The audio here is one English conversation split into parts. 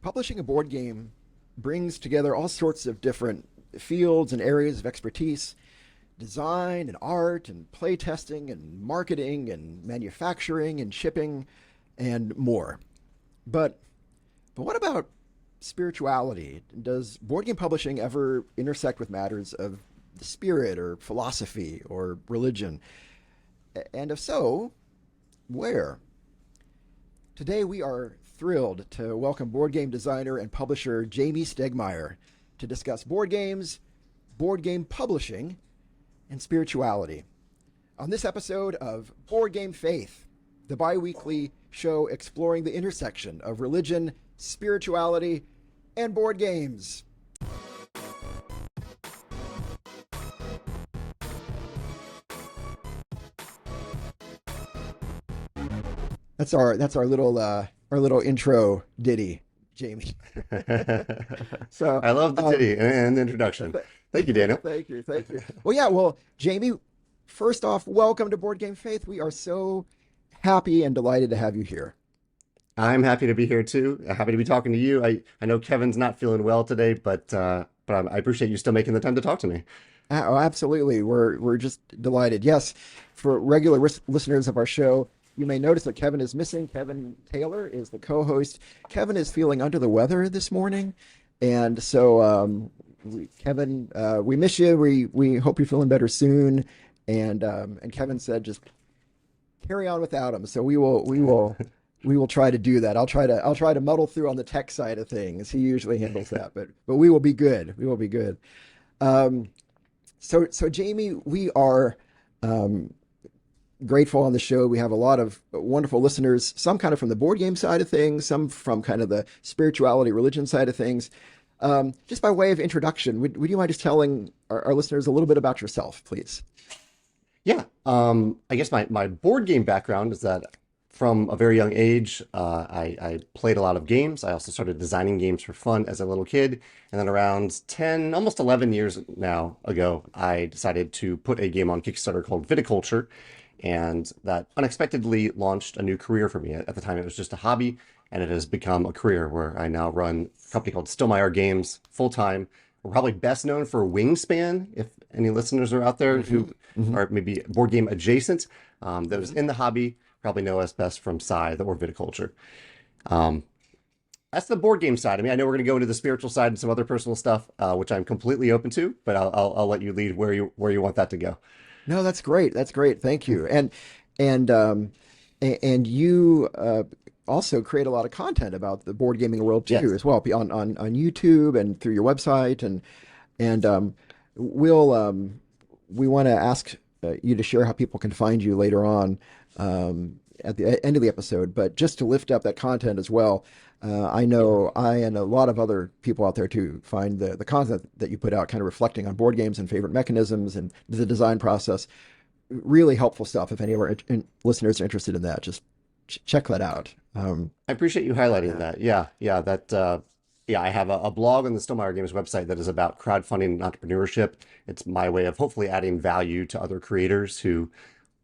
Publishing a board game brings together all sorts of different fields and areas of expertise: design and art and play testing and marketing and manufacturing and shipping and more. But but what about spirituality? Does board game publishing ever intersect with matters of the spirit or philosophy or religion? And if so, where? Today we are thrilled to welcome board game designer and publisher Jamey Stegmaier to discuss board games, board game publishing, and spirituality. On this episode of Board Game Faith, the bi-weekly show exploring the intersection of religion, spirituality, and board games. That's our little intro ditty, Jamey. So I love the ditty and the introduction. Thank you, Daniel. Thank you. Well, Jamey, first off, welcome to Board Game Faith. We are so happy and delighted to have you here. I'm happy to be here too. Happy to be talking to you. I know Kevin's not feeling well today, but I appreciate you still making the time to talk to me. Oh, absolutely. We're just delighted. Yes, for regular listeners of our show, you may notice that Kevin is missing. Kevin Taylor is the co-host. Kevin is feeling under the weather this morning, and so Kevin, we miss you. We hope you're feeling better soon. And Kevin said just carry on without him. So we will try to do that. I'll try to muddle through on the tech side of things. He usually handles that, but we will be good. We will be good. So Jamey, we are grateful on the show. We have a lot of wonderful listeners, some kind of from the board game side of things, some from kind of the spirituality, religion side of things. Just by way of introduction, would you mind just telling our listeners a little bit about yourself, please? Yeah. I guess my board game background is that from a very young age, I played a lot of games. I also started designing games for fun as a little kid. And then around 10, almost 11 years now ago, I decided to put a game on Kickstarter called Viticulture. And that unexpectedly launched a new career for me. At the time, it was just a hobby, and it has become a career where I now run a company called Stonemaier Games full-time. We're probably best known for Wingspan, if any listeners are out there who are maybe board game adjacent. Those in the hobby probably know us best from Scythe or Viticulture. That's the board game side. I mean, I know we're going to go into the spiritual side and some other personal stuff, which I'm completely open to, but I'll let you lead where you want that to go. No, that's great. That's great. Thank you. And you also create a lot of content about the board gaming world too, Yes. as well, on YouTube and through your website. And we want to ask you to share how people can find you later on at the end of the episode. But just to lift up that content as well, I know I and a lot of other people out there too find the content that you put out kind of reflecting on board games and favorite mechanisms and the design process. Really helpful stuff. If any of our listeners are interested in that, just check that out. I appreciate you highlighting that. Yeah, I have a blog on the Stonemaier Games website that is about crowdfunding and entrepreneurship. It's my way of hopefully adding value to other creators who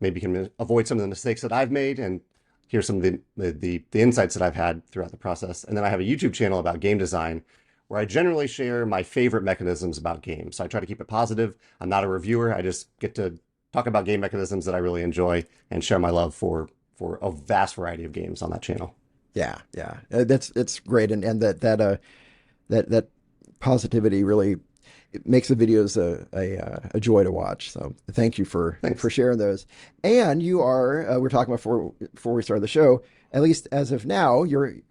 maybe can avoid some of the mistakes that I've made and hear some of the insights that I've had throughout the process. And then I have a YouTube channel about game design where I generally share my favorite mechanisms about games. So I try to keep it positive. I'm not a reviewer. I just get to talk about game mechanisms that I really enjoy and share my love for a vast variety of games on that channel. Yeah. It's great, and that positivity really makes the videos a joy to watch. So thank you for sharing those. And you are we're talking about before we started the show. At least as of now, you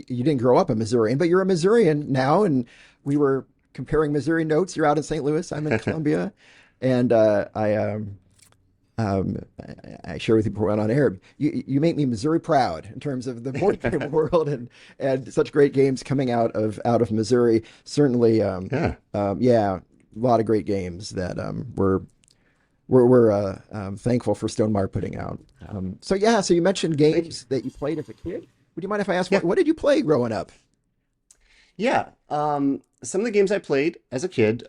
didn't grow up a Missourian, but you're a Missourian now. And we were comparing Missouri notes. You're out in St. Louis. I'm in Columbia, and I share with you before we went on air. You make me Missouri proud in terms of the board game world and such great games coming out of Missouri. Certainly, a lot of great games that we're thankful for Stonemaier putting out. So you mentioned games that you played as a kid. Would you mind if I ask what did you play growing up? Yeah, some of the games I played as a kid,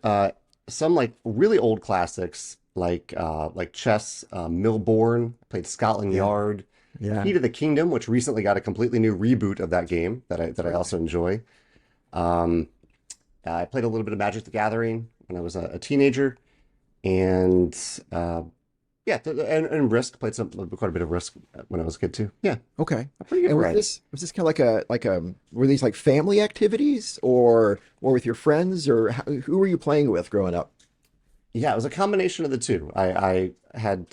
some like really old classics. Like chess, Milbourne, played Scotland Yard, Key to the Kingdom, which recently got a completely new reboot of that game that I also enjoy. Um, I played a little bit of Magic the Gathering when I was a teenager, and uh, yeah, and Risk played quite a bit of Risk when I was a kid too. Yeah, Okay. a pretty good And variety. was this kind of like a were these like family activities or with your friends or who were you playing with growing up? Yeah, it was a combination of the two. I had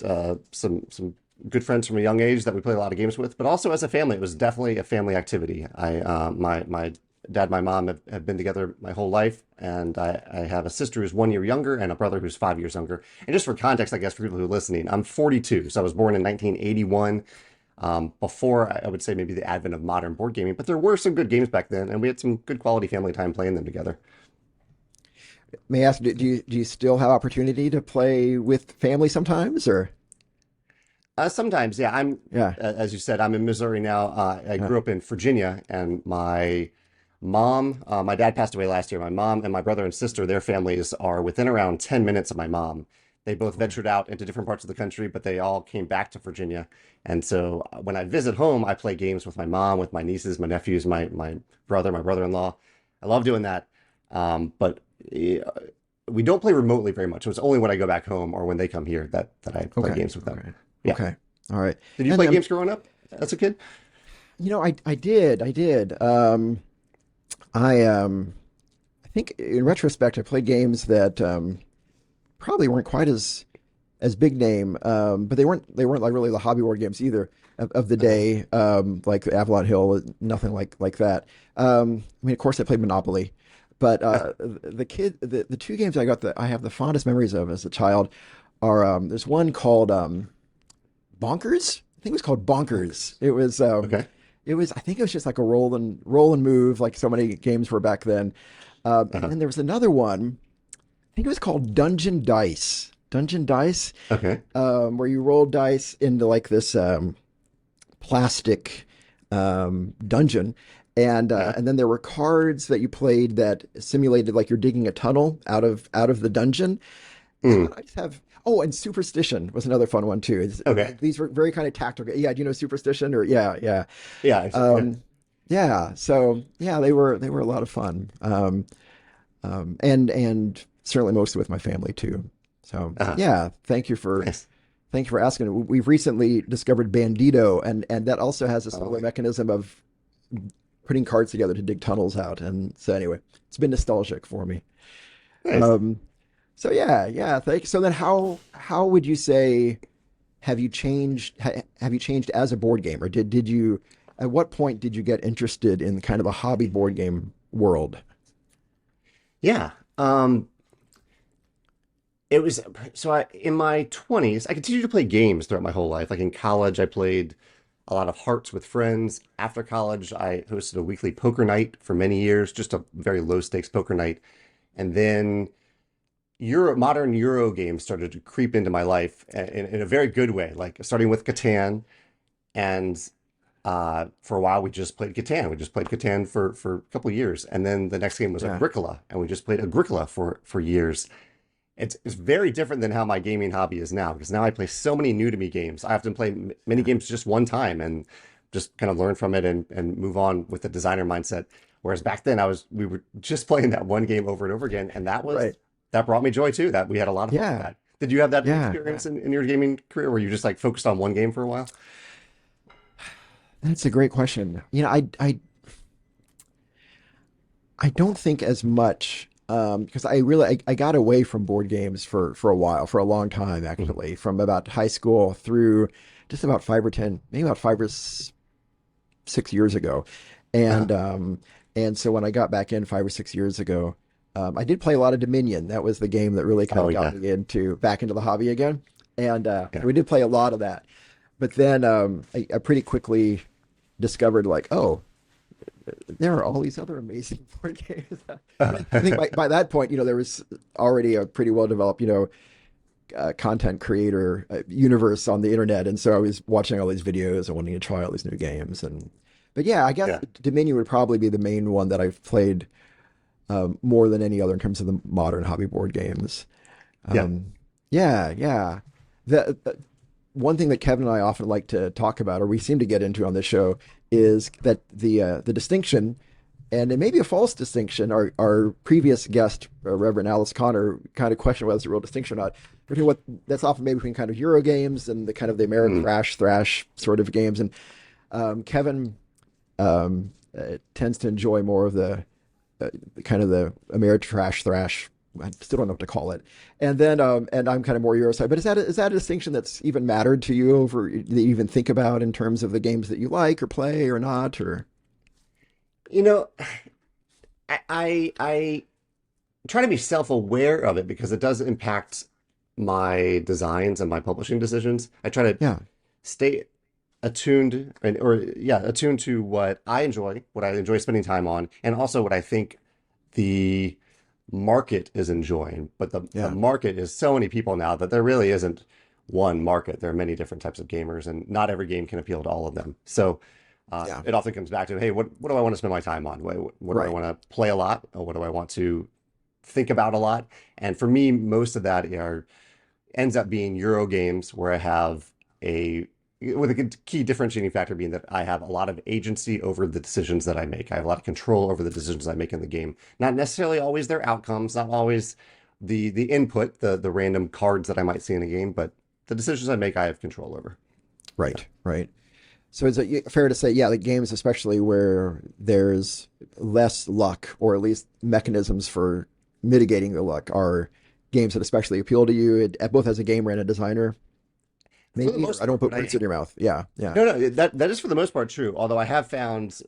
some good friends from a young age that we played a lot of games with, but also as a family, it was definitely a family activity. My dad, my mom have been together my whole life, and I have a sister who's 1 year younger and a brother who's 5 years younger. And just for context, I guess for people who are listening, I'm 42, so I was born in 1981. Before I would say maybe the advent of modern board gaming, but there were some good games back then, and we had some good quality family time playing them together. May I ask, do you still have opportunity to play with family sometimes or Sometimes, yeah. yeah. As you said, I'm in Missouri now. I Uh, grew up in Virginia, and my dad passed away last year. My mom and my brother and sister, their families are within around 10 minutes of my mom. They both oh, ventured out into different parts of the country, but they all came back to Virginia. And so when I visit home, I play games with my mom, with my nieces, my nephews, my brother, my brother-in-law. I love doing that. But uh, we don't play remotely very much. So it's only when I go back home or when they come here that I play okay. games with them. Okay. Yeah. Okay. All right. Did you And play games growing up as a kid? I did. I did. I think in retrospect I played games that probably weren't quite as big name, but they weren't like really the hobby board games either of the Uh-huh. day, like Avalon Hill, nothing like that. I mean, of course, I played Monopoly, but the two games I have the fondest memories of as a child are there's one called Bonkers. I think it was called Bonkers. Bonkers. Okay. It was I think it was just like a roll and move like so many games were back then. And Uh-huh. then there was another one. I think it was called Dungeon Dice. Dungeon Dice, Okay. where you roll dice into like this plastic dungeon, Yeah. and then there were cards that you played that simulated like you're digging a tunnel out of the dungeon. Mm. I just have. Oh, and Superstition was another fun one too. Okay. These were very kind of tactical. Yeah, do you know Superstition? Or yeah, yeah, Yeah. um, yeah. So yeah, they were a lot of fun. And certainly mostly with my family too. So Uh-huh. yeah, Nice. thank you for asking. We've recently discovered Bandito, and that also has a Oh, similar mechanism of putting cards together to dig tunnels out. And so anyway, it's been nostalgic for me. nice. Um, so yeah, yeah. Thank. So then, how would you say have you changed as a board gamer? Did you at what point did you get interested in kind of the hobby board game world? Yeah. It was so in my 20s, I continued to play games throughout my whole life. Like in college, I played a lot of Hearts with friends. After college, I hosted a weekly poker night for many years, just a very low stakes poker night. And then modern Euro games started to creep into my life in a very good way, like starting with Catan. And for a while, we just played Catan. We just played Catan for a couple of years. And then the next game was Yeah. Agricola, and we just played Agricola for years. It's very different than how my gaming hobby is now, because now I play so many new to me games. I often play many games just one time and just kind of learn from it and move on with the designer mindset. Whereas back then we were just playing that one game over and over again, and Right. that brought me joy too. That we had a lot of fun with Yeah. that. Did you have that Yeah. experience in your gaming career where you just like focused on one game for a while? That's a great question. I don't think as much because I got away from board games for a while, for a long time Mhm. actually, from about high school through just about 5 or 10, maybe about 5 or 6 years ago, Uh-huh. and so when I got back in 5 or 6 years ago, I did play a lot of Dominion. That was the game that really kind Oh of got yeah, me back into the hobby again, and yeah. we did play a lot of that. But then I pretty quickly discovered like, oh, there are all these other amazing board games. I think by that point, there was already a pretty well developed, content creator universe on the internet, and so I was watching all these videos and wanting to try all these new games. But yeah, I guess Yeah, Dominion would probably be the main one that I've played more than any other in terms of the modern hobby board games. yeah, Um, yeah, yeah. The one thing that Kevin and I often like to talk about, or we seem to get into on this show, is that the distinction And it may be a false distinction. Our previous guest, Reverend Alice Connor, kind of questioned whether it's a real distinction or not. Between what that's often made between kind of Euro games and the kind of the Mm. Ameritrash thrash sort of games. And Kevin tends to enjoy more of kind of the Ameritrash thrash. I still don't know what to call it. And I'm kind of more Euro side. But is that a distinction that's even mattered to you, over that you even think about in terms of the games that you like or play or not? Or You know, I try to be self-aware of it because it does impact my designs and my publishing decisions. I try to yeah, stay attuned or yeah, attuned to what I enjoy spending time on, and also what I think the market is enjoying. But the yeah, market is so many people now that there really isn't one market. There are many different types of gamers, and not every game can appeal to all of them. So yeah, it often comes back to, hey, what do I want to spend my time on? What do I right, want to play a lot? Or what do I want to think about a lot? And for me, most of that ends up being Euro games where I have a with a key differentiating factor being that I have a lot of agency over the decisions that I make. I have a lot of control over the decisions I make in the game. Not necessarily always their outcomes, not always the input, the random cards that I might see in a game, but the decisions I make, I have control over. Yeah. right. So is it fair to say, yeah, like games, especially where there's less luck, or at least mechanisms for mitigating the luck, are games that especially appeal to you, both as a gamer and a designer? For the Maybe, or most I don't part, put words in your mouth. Yeah, yeah, no, no, that is for the most part true. Although I have found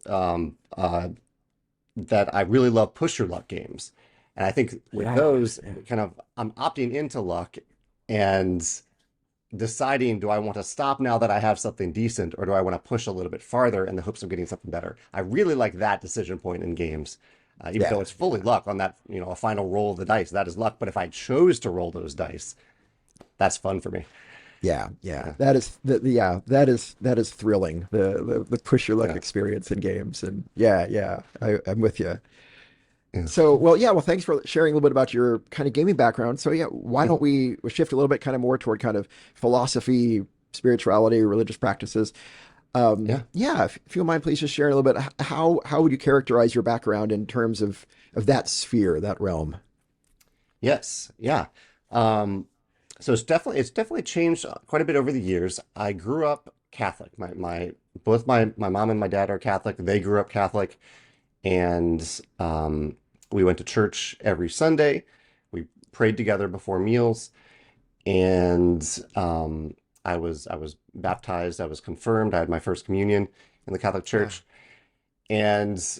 that I really love push your luck games. And I think with yeah, those, yeah. I'm opting into luck and deciding, do I want to stop now that I have something decent, or do I want to push a little bit farther in the hopes of getting something better? I really like that decision point in games, even though Yeah, it's fully luck on that, a final roll of the dice, that is luck. But if I chose to roll those dice, that's fun for me. yeah. Yeah, That is thrilling. The push your luck yeah, experience in games, and I'm with you. yeah. So, well, thanks for sharing a little bit about your kind of gaming background. So, yeah, why don't we shift a little bit kind of more toward kind of philosophy, spirituality, religious practices? Yeah. Yeah, if you don't mind, please just share a little bit. How would you characterize your background in terms of that sphere, that realm? Yes. Yeah. Um, so it's definitely changed quite a bit over the years. I grew up Catholic. My mom and my dad are Catholic. They grew up Catholic, and we went to church every Sunday. We prayed together before meals, and I was baptized. I was confirmed. I had my first communion in the Catholic Yeah. Church, and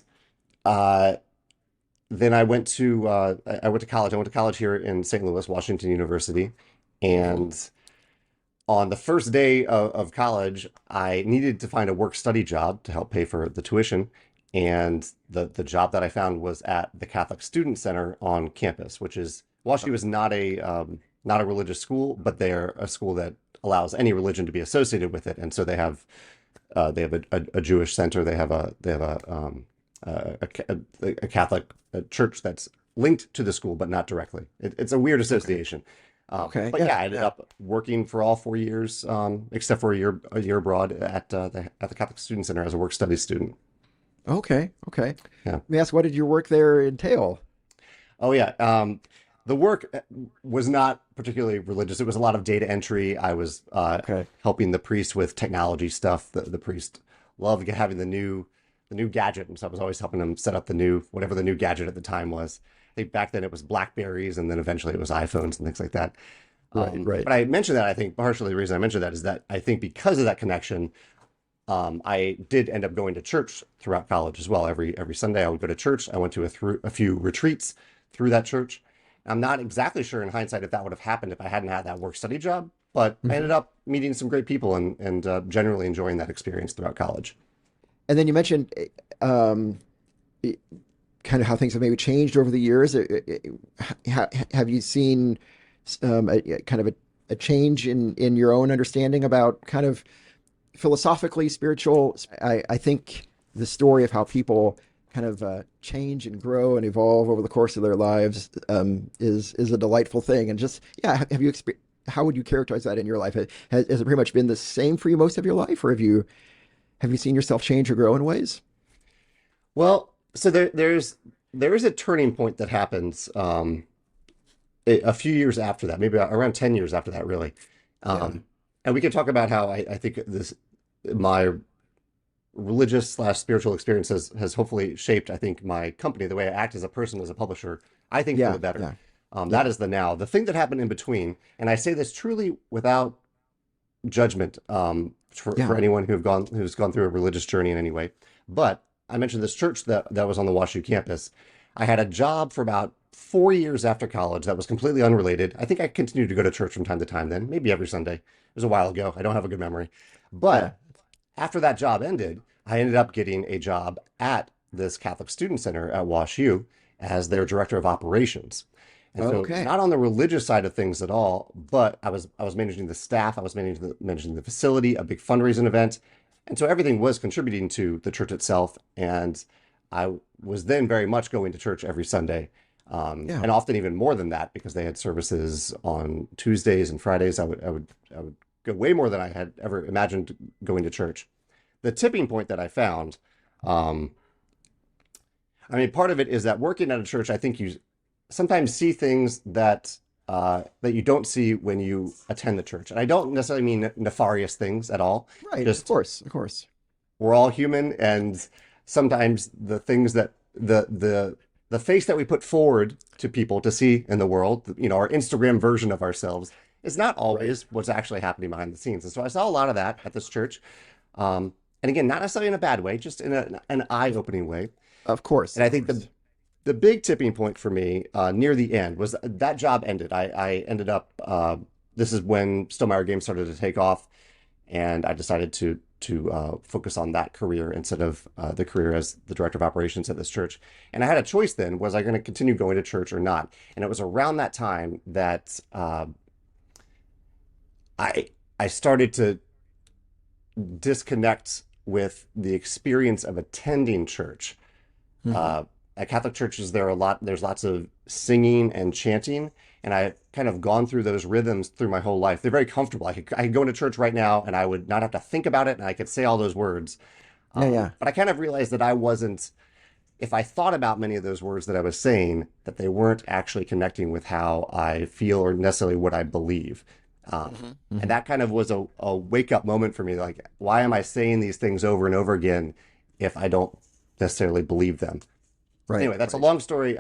uh, then I went to college. I went to college here in St. Louis, Washington University, Okay. and on the first day of college, I needed to find a work study job to help pay for the tuition. And the job that I found was at the Catholic Student Center on campus, which is WashU is not a religious school, but they're a school that allows any religion to be associated with it. And so they have a Jewish center. They have a Catholic church that's linked to the school, but not directly. It's a weird Okay. association. Okay. But Yeah. yeah, I ended Yeah. up working for all 4 years, except for a year abroad at the Catholic Student Center as a work study student. Okay. Okay. Yeah. Let me ask, what did your work there entail? Oh yeah. The work was not particularly religious. It was a lot of data entry. I was Okay. helping the priest with technology stuff. The priest loved having the new gadget, and so I was always helping him set up the new whatever the new gadget at the time was. I think back then it was Blackberries, and then eventually it was iPhones and things like that. Right. Right. But I mentioned that I think partially the reason I mentioned that is that I think because of that connection, I did end up going to church throughout college as well. Every Sunday I would go to church. I went to a few retreats through that church. I'm not exactly sure in hindsight if that would have happened if I hadn't had that work study job, but I ended Mhm. up meeting some great people and generally enjoying that experience throughout college. And then you mentioned um, it- kind of how things have maybe changed over the years. Have you seen kind of a change in your own understanding about kind of philosophically spiritual? I think the story of how people kind of change and grow and evolve over the course of their lives is a delightful thing. And just have you how would you characterize that in your life? Has it pretty much been the same for you most of your life, or have you seen yourself change or grow in ways? Well, So there is a turning point that happens a few years after that, maybe around 10 years after that, really. Yeah. And we can talk about how I think this my religious slash spiritual experience has hopefully shaped, I think, my company, the way I act as a person, as a publisher, I think for the Yeah. better. Yeah. That Yeah. is the now. The thing that happened in between, and I say this truly without judgment for Yeah. anyone who's gone through a religious journey in any way. But I mentioned this church that was on the WashU campus. I had a job for about 4 years after college that was completely unrelated. I think I continued to go to church from time to time then, maybe every Sunday. It was a while ago. I don't have a good memory. Yeah. But after that job ended, I ended up getting a job at this Catholic Student Center at WashU as their director of operations. And so Okay. not on the religious side of things at all, but I was managing the staff, I was managing the facility, a big fundraising event. And so everything was contributing to the church itself. And I was then very much going to church every Sunday. Yeah. And often even more than that because they had services on Tuesdays and Fridays. I would go way more than I had ever imagined going to church. The tipping point that I found, um, I mean, part of it is that working at a church, I think you sometimes see things that you don't see when you attend the church. And I don't necessarily mean nefarious things at all. Right. Of Just course. Of course. we're all human, and sometimes the things that the face that we put forward to people to see in the world, our Instagram version of ourselves, is not Right. always what's actually happening behind the scenes. And so I saw a lot of that at this church. And again, not necessarily in a bad way, just in an eye-opening way. Of course. And Of I think course. the big tipping point for me near the end was that job ended. I ended up. This is when Stonemaier Games started to take off, and I decided to focus on that career instead of the career as the director of operations at this church. And I had a choice then: was I going to continue going to church or not? And it was around that time that I I started to disconnect with the experience of attending church. Hmm. At Catholic churches, there's lots of singing and chanting, and I've kind of gone through those rhythms through my whole life. They're very comfortable. I could go into church right now, and I would not have to think about it, and I could say all those words. Yeah. Yeah. But I kind of realized that I wasn't. If I thought about many of those words that I was saying, that they weren't actually connecting with how I feel or necessarily what I believe. Hmm. And Hmm. that kind of was a wake up moment for me. Like, why am I saying these things over and over again if I don't necessarily believe them? Right. Anyway, that's a Right. long story.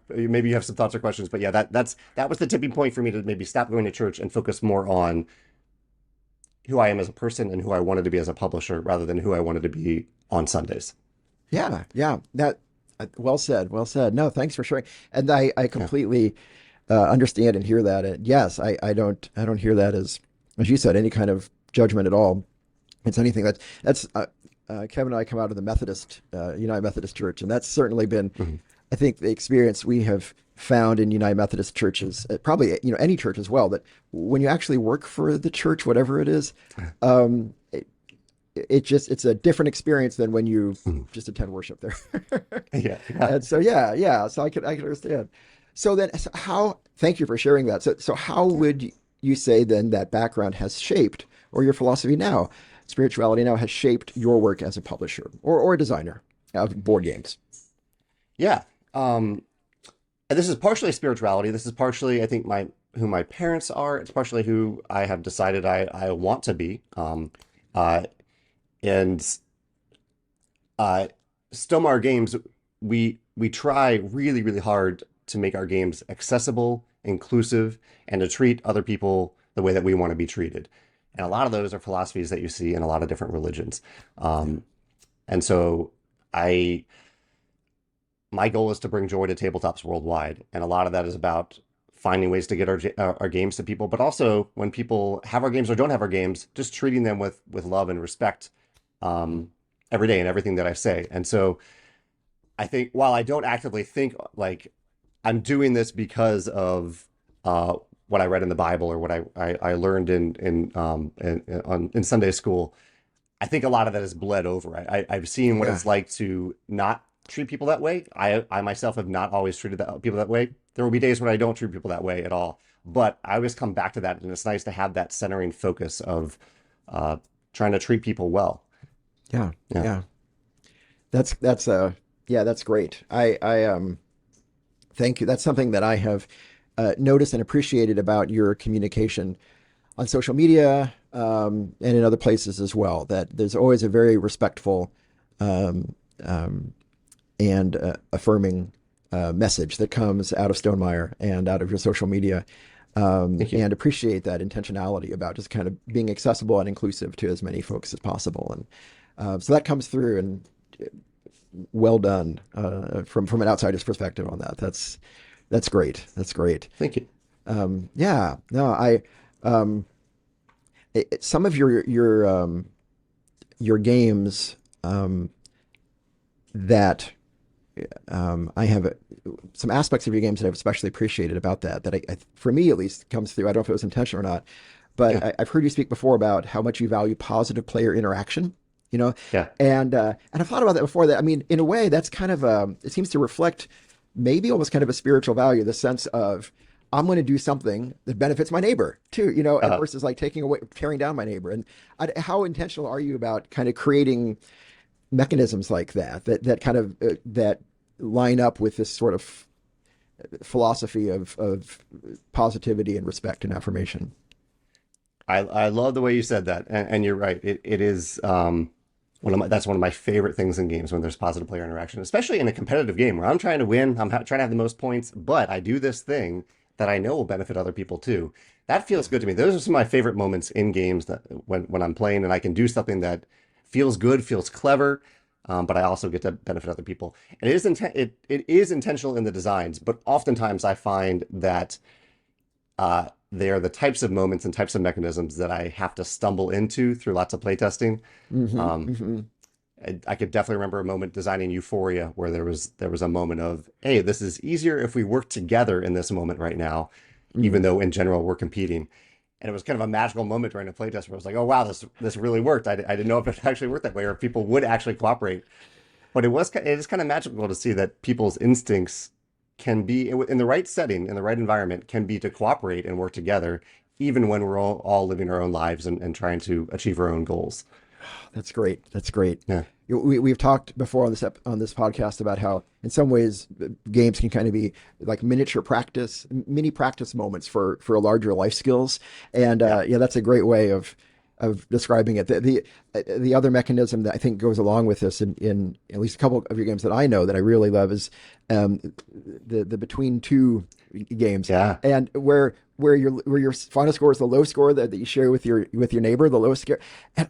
Maybe you have some thoughts or questions, but yeah, that was the tipping point for me to maybe stop going to church and focus more on who I am as a person and who I wanted to be as a publisher rather than who I wanted to be on Sundays. Yeah. Yeah. That. Well said. Well said. No, thanks for sharing. And I Yeah. completely understand and hear that. And yes, I don't hear that as you said, any kind of judgment at all. It's anything that's Kevin and I come out of the United Methodist Church, and that's certainly been, Mhm. I think, the experience we have found in United Methodist churches, probably any church as well. That when you actually work for the church, whatever it is, um, it's a different experience than when you Mhm. just attend worship there. Yeah. Yeah. And so yeah, so I can understand. So then, how? Thank you for sharing that. So how would you say then that background has shaped, or your philosophy now, spirituality now has shaped your work as a publisher or a designer of board games? Yeah. And this is partially spirituality. This is partially, I think, my who my parents are. It's partially who I have decided I want to be. Uh, and uh, Stonemaier Games, we try really, really hard to make our games accessible, inclusive, and to treat other people the way that we want to be treated. And a lot of those are philosophies that you see in a lot of different religions. Yeah, And so I my goal is to bring joy to tabletops worldwide, and a lot of that is about finding ways to get our games to people, but also when people have our games or don't have our games, just treating them with love and respect um, every day and everything that I say. And so I think while I don't actively think like I'm doing this because of what I read in the Bible or what I learned in Sunday school, I think a lot of that is bled over. I've seen what yeah, it's like to not treat people that way. I myself have not always treated people that way. There will be days when I don't treat people that way at all. But I always come back to that, and it's nice to have that centering focus of uh, trying to treat people well. yeah, Yeah. yeah. That's Yeah, that's great. Thank you. That's something that I have noticed and appreciated about your communication on social media, and in other places as well. That there's always a very respectful, um, um, and affirming message that comes out of Stonemaier and out of your social media, Thank you. and appreciate that intentionality about just kind of being accessible and inclusive to as many folks as possible. And so that comes through, and well done from an outsider's perspective on that. That's great. That's great. Thank you. Yeah, no, um, some of your games, that I have some aspects of your games that I've especially appreciated about that. For me at least, comes through. I don't know if it was intentional or not, but Yeah. I've heard you speak before about how much you value positive player interaction. You know, Yeah. and I've thought about that before. That I mean, in a way, that's kind of it seems to reflect maybe almost kind of a spiritual value, the sense of I'm going to do something that benefits my neighbor too. You know, and Uh, versus like taking away, tearing down my neighbor. And how intentional are you about kind of creating mechanisms like that kind of that line up with this sort of philosophy of positivity and respect and affirmation? I love the way you said that, and you're right. It is that's one of my favorite things in games when there's positive player interaction, especially in a competitive game where I'm trying to win, trying to have the most points, but I do this thing that I know will benefit other people too. That feels good to me. Those are some of my favorite moments in games that when I'm playing and I can do something that feels good, feels clever, but I also get to benefit other people. And it is intentional in the designs, but oftentimes I find that they are the types of moments and types of mechanisms that I have to stumble into through lots of playtesting. Hmm. Um, Hmm. I could definitely remember a moment designing Euphoria where there was a moment of, hey, this is easier if we work together in this moment right now, even Hmm. though in general we're competing. And it was kind of a magical moment during a playtest where I was like, oh wow, this really worked. I didn't know if it actually worked that way or if people would actually cooperate. But it is kind of magical to see that people's instincts can be in the right setting, in the right environment, can be to cooperate and work together, even when we're all living our own lives and trying to achieve our own goals. That's great. That's great. Yeah. We've talked before on on this podcast about how, in some ways, games can kind of be like miniature practice, mini practice moments for larger life skills. And Yeah. yeah, that's a great way of describing it. The other mechanism that I think goes along with this in at least a couple of your games that I know that I really love is um, the between two games, Yeah. and where your final score is the low score that you share with your neighbor, the lowest score. And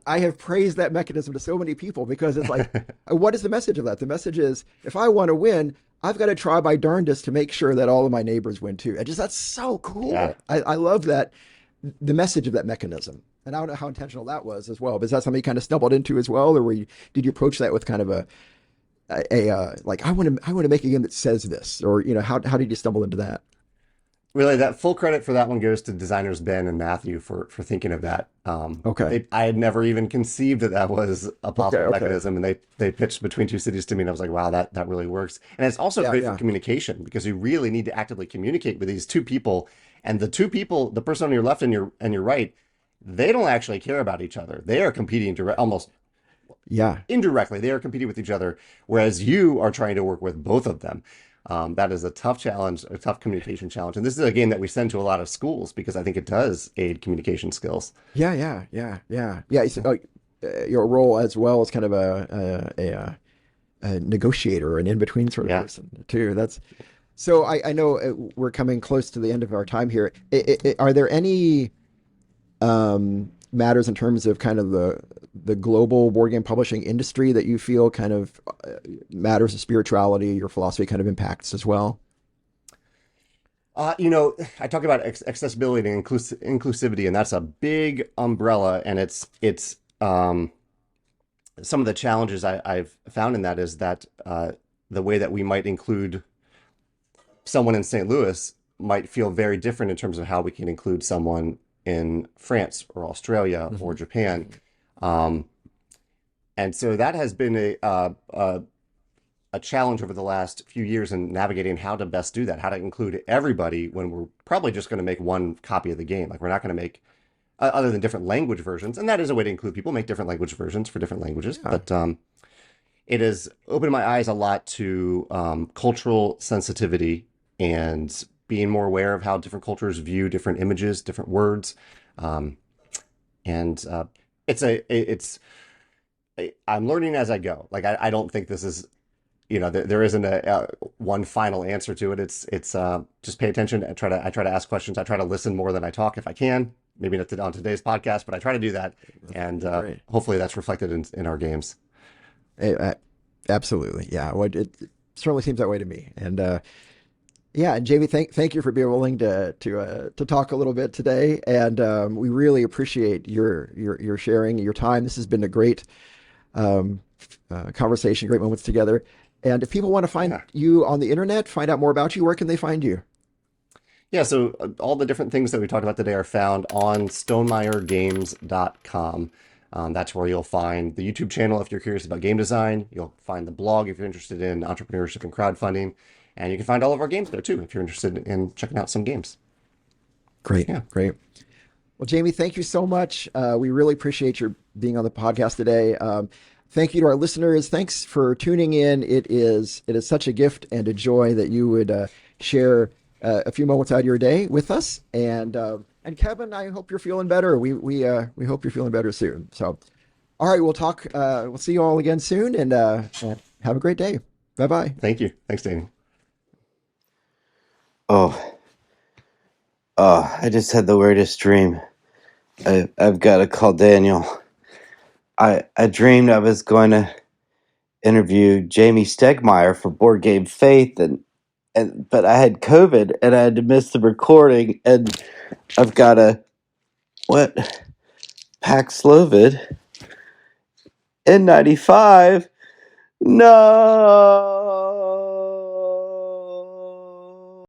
I have praised that mechanism to so many people because it's like, what is the message of that? The message is, if I want to win, I've got to try my darndest to make sure that all of my neighbors win too. And just that's so Yeah. cool. I love that, the message of that mechanism. And I don't know how intentional that was as well. But is that something you kind of stumbled into as well, or did you approach that with kind of like I want to make a game that says this, or how did you stumble into that? Really, that full credit for that one goes to designers Ben and Matthew for thinking of that. Okay, I had never even conceived that that was a okay, possible okay, mechanism, and they pitched Between Two Cities to me, and I was like, wow, that really works. And it's also yeah, great for yeah, communication because you really need to actively communicate with these two people, and the two people, the person on your left and your right, they don't actually care about each other. They are competing almost yeah. indirectly. They are competing with each other, whereas you are trying to work with both of them. That is a tough challenge, a tough communication challenge. And this is a game that we send to a lot of schools because I think it does aid communication skills. Yeah, yeah, yeah, yeah, yeah. Your role as well as kind of a negotiator or an in between sort of Yeah. person too. That's so. I know we're coming close to the end of our time here. Are there any matters in terms of kind of the global board game publishing industry that you feel kind of matters of spirituality, your philosophy kind of impacts as well? I talk about accessibility and inclusivity, and that's a big umbrella. And it's some of the challenges I've found in that is that the way that we might include someone in St. Louis might feel very different in terms of how we can include someone in France or Australia or Hmm. Japan. Um, and so that has been a challenge over the last few years in navigating how to best do that, how to include everybody when we're probably just going to make one copy of the game. Like we're not going to make other than different language versions, and that is a way to include people, make different language versions for different languages. Yeah. But it has opened my eyes a lot to cultural sensitivity and being more aware of how different cultures view different images, different words. Um, and it's I'm learning as I go. Like I don't think this is, there isn't a one final answer to it. It's just pay attention. I try to ask questions. I try to listen more than I talk if I can. Maybe not on today's podcast, but I try to do that, and Great. hopefully that's reflected in our games. Absolutely. Yeah. Well, it certainly seems that way to me. And yeah, and Jamie, thank you for being willing to talk a little bit today. And we really appreciate your sharing your time. This has been a great conversation, great moments together. And if people want to find Yeah. you on the internet, find out more about you, where can they find you? Yeah, so all the different things that we talked about today are found on stonemeiergames.com. That's where you'll find the YouTube channel if you're curious about game design. You'll find the blog if you're interested in entrepreneurship and crowdfunding. And you can find all of our games there too if you're interested in checking out some games. Great, Yeah, great. Well, Jamie, thank you so much. We really appreciate your being on the podcast today. Thank you to our listeners. Thanks for tuning in. It is such a gift and a joy that you would share a few moments out of your day with us. And Kevin, I hope you're feeling better. We hope you're feeling better soon. So, all right, we'll talk. We'll see you all again soon, and have a great day. Bye bye. thank you. Thanks, Danny. Oh, I just had the weirdest dream. I've got to call Daniel. I dreamed I was going to interview Jamey Stegmaier for Board Game Faith, but I had COVID and I had to miss the recording, and I've got to what Paxlovid N95. No.